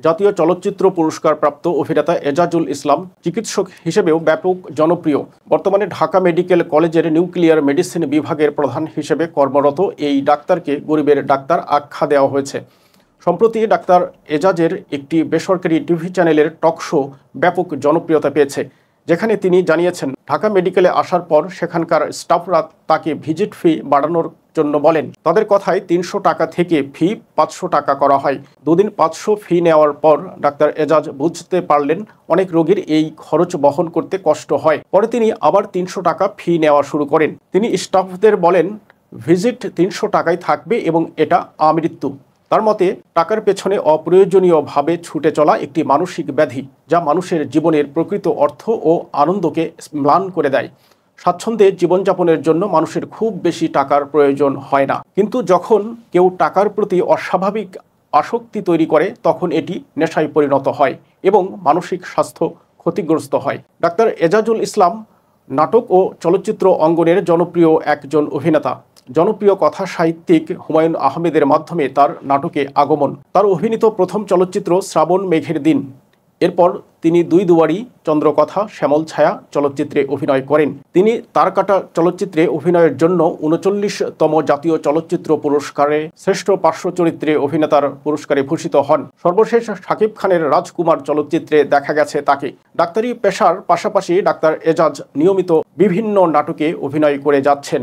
জাতীয় চলচ্চিত্র পুরস্কারপ্রাপ্ত অভিনেতা এজাজুল ইসলাম চিকিৎসক হিসেবেও ব্যাপক জনপ্রিয়। বর্তমানে ঢাকা মেডিকেল কলেজের নিউক্লিয়ার মেডিসিন বিভাগের প্রধান হিসেবে কর্মরত এই ডাক্তারকে গরিবের ডাক্তার আখ্যা দেওয়া হয়েছে। সম্প্রতি ডাক্তার এজাজের একটি বেসরকারি টিভি চ্যানেলের টক শো ব্যাপক জনপ্রিয়তা পেয়েছে, যেখানে তিনি জানিয়েছেন ঢাকা মেডিকেলে আসার পর সেখানকার স্টাফরা তাকে ভিজিট ফি বাড়ানোর জন্য বলেন। তাদের কথায় ৩০০ টাকা থেকে ফি ৫০০ টাকা করা হয়। দুদিন ৫০০ ফি নেওয়ার পর ডাক্তার এজাজ বুঝতে পারলেন অনেক রোগীর এই খরচ বহন করতে কষ্ট হয়। পরে তিনি আবার ৩০০ টাকা ফি নেওয়া শুরু করেন। তিনি স্টাফদের বলেন, ভিজিট ৩০০ টাকায় থাকবে এবং এটা আমৃত্যু। তার মতে, টাকার পেছনে অপ্রয়োজনীয়ভাবে ছুটে চলা একটি মানসিক ব্যাধি, যা মানুষের জীবনের প্রকৃত অর্থ ও আনন্দকে ম্লান করে দেয়। স্বাচ্ছন্দ্যে জীবনযাপনের জন্য মানুষের খুব বেশি টাকার প্রয়োজন হয় না, কিন্তু যখন কেউ টাকার প্রতি অস্বাভাবিক আসক্তি তৈরি করে তখন এটি নেশায় পরিণত হয় এবং মানসিক স্বাস্থ্য ক্ষতিগ্রস্ত হয়। ডাক্তার এজাজুল ইসলাম নাটক ও চলচ্চিত্র অঙ্গনের জনপ্রিয় একজন অভিনেতা। জনপ্রিয় কথা সাহিত্যিক হুমায়ুন আহমেদের মাধ্যমে তার নাটকে আগমন। তার অভিনীত প্রথম চলচ্চিত্র শ্রাবণ মেঘের দিন। এরপর তিনি দুই দুয়ারি, চন্দ্রকথা, শ্যামল ছায়া চলচ্চিত্রে অভিনয় করেন। তিনি তার কাটা চলচ্চিত্রে অভিনয়ের জন্য ৩৯তম জাতীয় চলচ্চিত্র পুরস্কারে শ্রেষ্ঠ পার্শ্ব চরিত্রে অভিনেতার পুরস্কারে ভূষিত হন। সর্বশেষ শাকিব খানের রাজকুমার চলচ্চিত্রে দেখা গেছে তাকে। ডাক্তারি পেশার পাশাপাশি ডাক্তার এজাজ নিয়মিত বিভিন্ন নাটকে অভিনয় করে যাচ্ছেন।